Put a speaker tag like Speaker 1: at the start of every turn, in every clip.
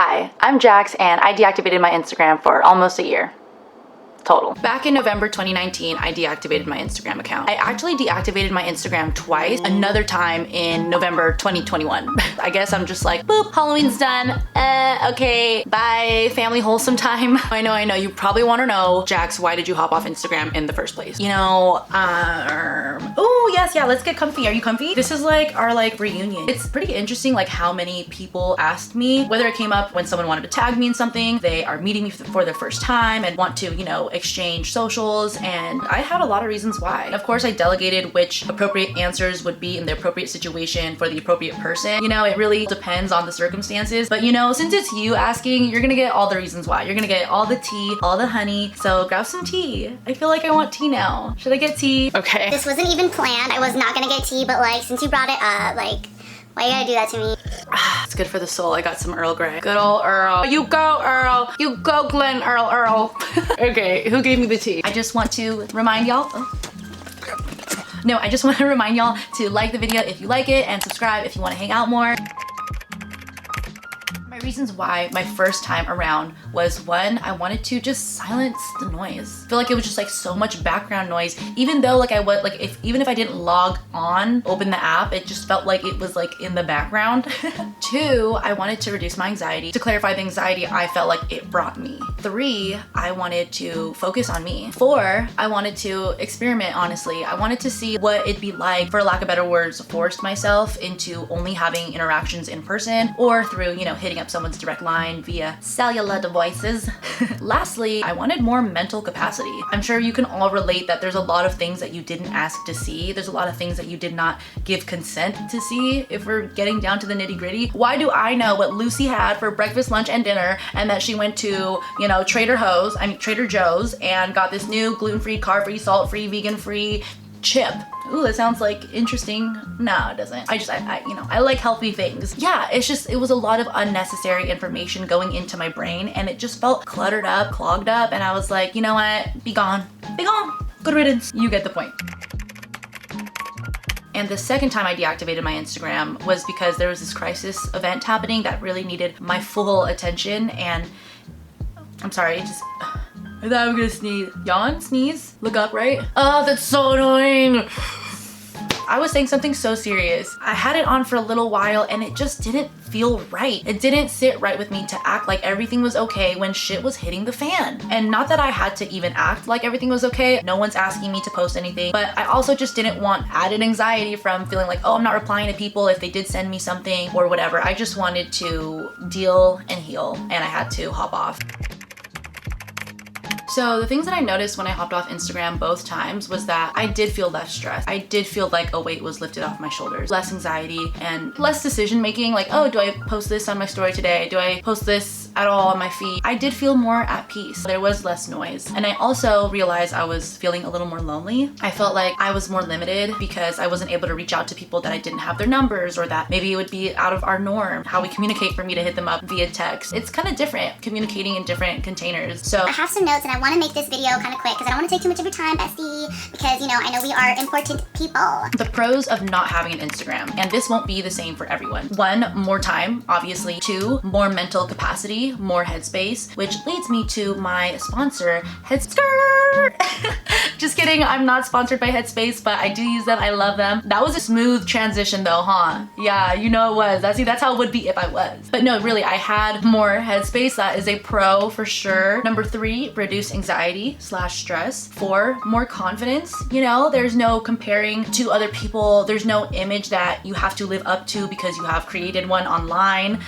Speaker 1: Hi, I'm Jax and I deactivated my Instagram for almost a year. Total. Back in November 2019, I deactivated my Instagram account. I actually deactivated my Instagram twice, another time in November 2021. I guess I'm just like, boop, Halloween's done. Okay, bye, family wholesome time. I know, you probably want to know, Jax, why did you hop off Instagram in the first place? You know, oh yes, yeah, let's get comfy. Are you comfy? This is like our reunion. It's pretty interesting how many people asked me, whether it came up when someone wanted to tag me in something, they are meeting me for the first time and want to, exchange socials, and I had a lot of reasons why. Of course, I delegated which appropriate answers would be in the appropriate situation for the appropriate person. It really depends on the circumstances, but since it's you asking, you're gonna get all the reasons why. You're gonna get all the tea, all the honey, so grab some tea. I feel like I want tea now. Should I get tea? Okay.
Speaker 2: This wasn't even planned. I was not gonna get tea, but since you brought it up, why you gotta do that to me?
Speaker 1: It's good for the soul. I got some Earl Grey. Good old Earl. You go, Earl. You go, Glenn Earl. Okay, who gave me the tea? I just want to remind y'all. No, I just want to remind y'all to like the video if you like it and subscribe if you want to hang out more. My reasons why my first time around was, one, I wanted to just silence the noise. I feel like it was just so much background noise, even though even if I didn't log on, open the app, it just felt like it was in the background. Two, I wanted to reduce my anxiety, to clarify the anxiety I felt like it brought me. Three, I wanted to focus on me. Four, I wanted to experiment, honestly. I wanted to see what it'd be like, for lack of better words, forced myself into only having interactions in person or through, hitting up someone's direct line via cellular devices. Lastly, I wanted more mental capacity. I'm sure you can all relate that there's a lot of things that you didn't ask to see. There's a lot of things that you did not give consent to see, if we're getting down to the nitty-gritty. Why do I know what Lucy had for breakfast, lunch, and dinner, and that she went to, Trader Joe's and got this new gluten-free, carb-free, salt-free, vegan-free chip? Ooh, that sounds interesting. No, it doesn't. I like healthy things. Yeah, it was a lot of unnecessary information going into my brain, and it just felt cluttered up, clogged up, and I was like, you know what? Be gone. Be gone. Good riddance. You get the point. And the second time I deactivated my Instagram was because there was this crisis event happening that really needed my full attention, and I'm sorry, I thought I was gonna sneeze. Yawn? Sneeze? Look up, right? Oh, that's so annoying. I was saying something so serious. I had it on for a little while and it just didn't feel right. It didn't sit right with me to act like everything was okay when shit was hitting the fan. And not that I had to even act like everything was okay. No one's asking me to post anything, but I also just didn't want added anxiety from feeling like, oh, I'm not replying to people if they did send me something or whatever. I just wanted to deal and heal, and I had to hop off. So the things that I noticed when I hopped off Instagram both times was that I did feel less stressed. I did feel like a weight was lifted off my shoulders. Less anxiety and less decision making, oh, do I post this on my story today? Do I post this at all on my feed? I did feel more at peace. There was less noise. And I also realized I was feeling a little more lonely. I felt like I was more limited because I wasn't able to reach out to people that I didn't have their numbers, or that maybe it would be out of our norm, how we communicate, for me to hit them up via text. It's kind of different communicating in different containers. So
Speaker 2: I have some notes and I want to make this video kind of quick because I don't want to take too much of your time, bestie, because I know we are important people.
Speaker 1: The pros of not having an Instagram, and this won't be the same for everyone. One, more time, obviously. Two, more mental capacity, more headspace, which leads me to my sponsor, Headskirt. Just kidding, I'm not sponsored by Headspace, but I do use them. I love them. That was a smooth transition though, huh? Yeah, it was. That's how it would be if I was. But no, really, I had more Headspace. That is a pro for sure. Number three, reduce anxiety/stress. Four, more confidence. There's no comparing to other people. There's no image that you have to live up to because you have created one online.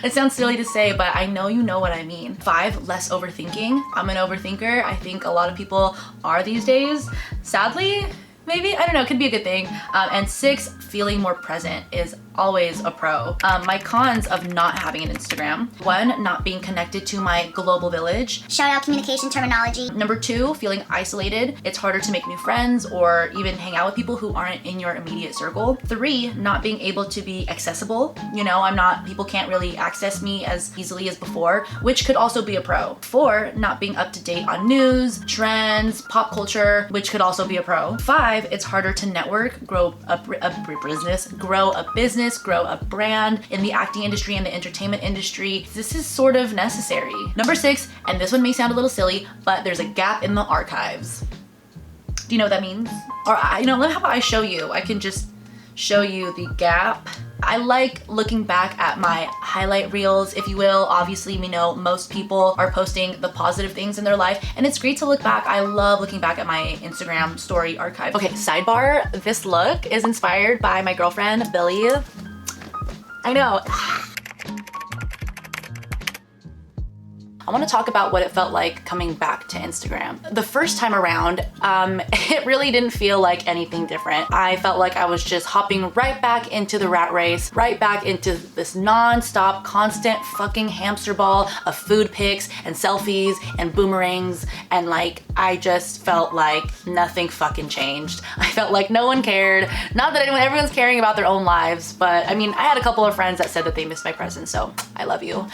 Speaker 1: It sounds silly to say, but I know you know what I mean. Five, less overthinking. I'm an overthinker. I think a lot of people are these days. Sadly, maybe, I don't know, it could be a good thing. And six, feeling more present is always a pro. My cons of not having an Instagram: one, not being connected to my global village.
Speaker 2: Shout out communication terminology.
Speaker 1: Number two, feeling isolated. It's harder to make new friends or even hang out with people who aren't in your immediate circle. Three, not being able to be accessible. People can't really access me as easily as before, which could also be a pro. Four, not being up to date on news, trends, pop culture, which could also be a pro. Five, 5, it's harder to network, grow a business, grow a brand in the acting industry and the entertainment industry. This is sort of necessary. Number 6, and this one may sound a little silly, but there's a gap in the archives. Do you know what that means? Or, how about I show you? I can just show you the gap. I like looking back at my highlight reels, if you will. Obviously, we know most people are posting the positive things in their life, and it's great to look back. I love looking back at my Instagram story archive. Okay, sidebar, this look is inspired by my girlfriend, Billy. I know. I want to talk about what it felt like coming back to Instagram. The first time around, it really didn't feel like anything different. I felt like I was just hopping right back into the rat race, right back into this non-stop, constant fucking hamster ball of food pics and selfies and boomerangs, and like, I just felt like nothing fucking changed. I felt like no one cared. Not that everyone's caring about their own lives, but I mean, I had a couple of friends that said that they missed my presence, so I love you.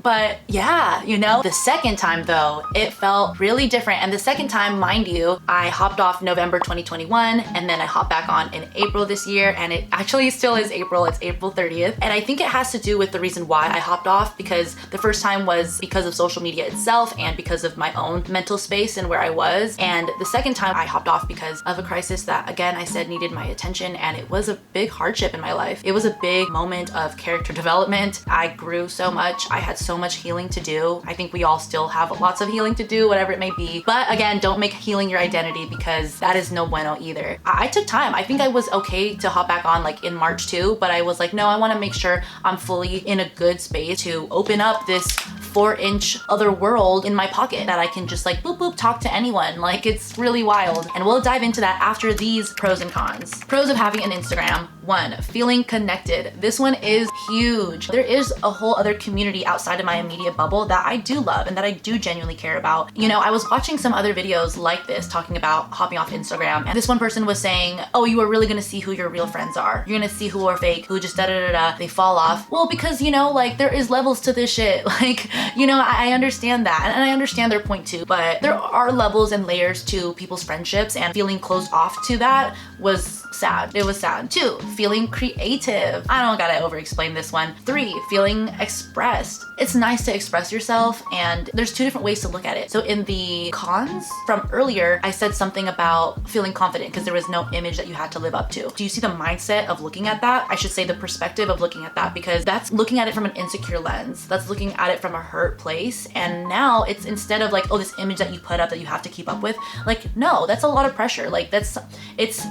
Speaker 1: But yeah, the second time though, it felt really different. And the second time, mind you, I hopped off November 2021, and then I hopped back on in April this year, and it actually still is April. It's April 30th. And I think it has to do with the reason why I hopped off, because the first time was because of social media itself and because of my own mental space and where I was. And the second time I hopped off because of a crisis that, again, I said needed my attention, and it was a big hardship in my life. It was a big moment of character development. I grew so much. I had so much healing to do. I think we all still have lots of healing to do, whatever it may be. But again, don't make healing your identity, because that is no bueno either. I took time. I think I was okay to hop back on like in March too, but I was like, no, I want to make sure I'm fully in a good space to open up this 4-inch other world in my pocket that I can just like boop boop talk to anyone. Like, it's really wild. And we'll dive into that after these pros and cons. Pros of having an Instagram. 1, feeling connected. This one is huge. There is a whole other community outside of my immediate bubble that I do love and that I do genuinely care about. I was watching some other videos like this talking about hopping off Instagram, and this one person was saying, oh, you are really gonna see who your real friends are. You're gonna see who are fake, who just da-da-da-da, they fall off. Well, because like there is levels to this shit. Like, I understand that, and I understand their point too, but there are levels and layers to people's friendships, and feeling closed off to that was sad. It was sad. 2, feeling creative. I don't gotta over explain this one. 3, feeling expressed. It's nice to express yourself, and there's 2 different ways to look at it. So in the cons from earlier, I said something about feeling confident because there was no image that you had to live up to. Do you see the mindset of looking at that? I should say the perspective of looking at that, because that's looking at it from an insecure lens. That's looking at it from a hurt place. And now it's, instead of like, oh, this image that you put up that you have to keep up with, like, no, that's a lot of pressure. Like, it's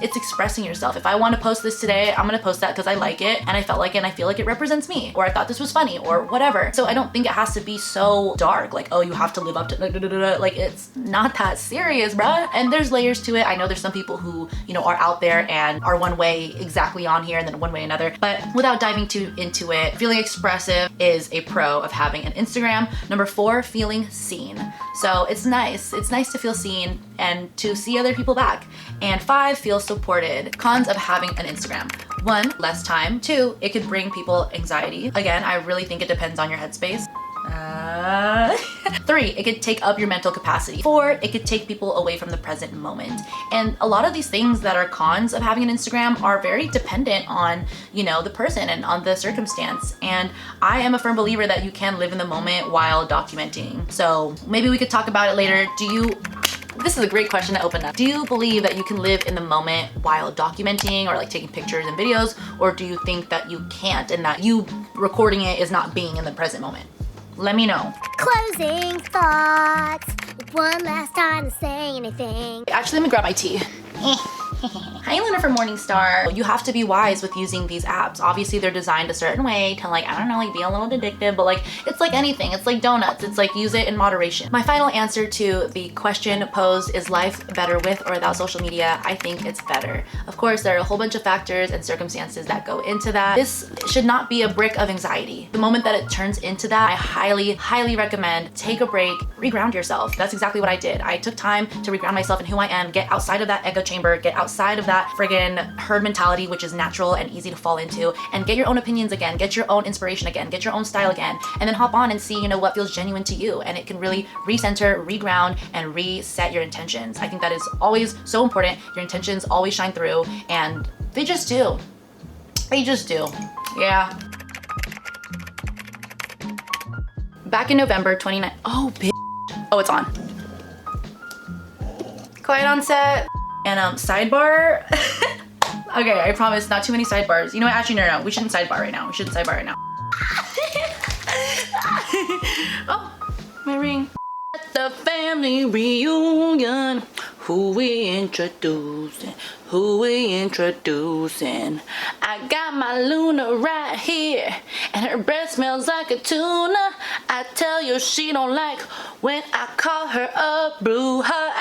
Speaker 1: expressing yourself. If I want to post this today, I'm gonna post that because I like it and I felt like it and I feel like it represents me, or I thought this was funny, or whatever. So I don't think it has to be so dark, like, oh, you have to live up to like, it's not that serious, bruh. And there's layers to it. I know there's some people who are out there and are one way exactly on here and then one way another, but without diving too into it, feeling expressive is a pro of having an Instagram. Number 4, feeling seen. So it's nice to feel seen and to see other people back. And 5, feel supported. Cons of having an Instagram. 1, less time. 2, it could bring people anxiety. Again, I really think it depends on your headspace. 3, it could take up your mental capacity. 4, it could take people away from the present moment. And a lot of these things that are cons of having an Instagram are very dependent on, the person and on the circumstance. And I am a firm believer that you can live in the moment while documenting. So maybe we could talk about it later. This is a great question to open up. Do you believe that you can live in the moment while documenting or like taking pictures and videos? Or do you think that you can't, and that you recording it is not being in the present moment? Let me know.
Speaker 2: Closing thoughts. One last time to say anything.
Speaker 1: Actually, let me grab my tea. Hi, Luna from Morningstar. You have to be wise with using these apps. Obviously, they're designed a certain way to like, I don't know, like be a little addictive, but like, it's like anything. It's like donuts. It's like, use it in moderation. My final answer to the question posed, is life better with or without social media? I think it's better. Of course, there are a whole bunch of factors and circumstances that go into that. This should not be a brick of anxiety. The moment that it turns into that, I highly, highly recommend take a break, reground yourself. That's exactly what I did. I took time to reground myself in who I am, get outside of that echo chamber, get outside outside of that friggin' herd mentality, which is natural and easy to fall into, and get your own opinions again, get your own inspiration again, get your own style again, and then hop on and see, you know, what feels genuine to you. And it can really recenter, reground, and reset your intentions. I think that is always so important. Your intentions always shine through, and they just do. They just do. Yeah. Back in November 29. Oh, bitch. Oh, it's on. Quiet on set. And sidebar. Okay, I promise not too many sidebars. You know what? Actually, no. We shouldn't sidebar right now. We shouldn't sidebar right now. Oh, my ring. At the family reunion, who we introducing? Who we introducing? I got my Luna right here, and her breath smells like a tuna. I tell you she don't like when I call her up, brew her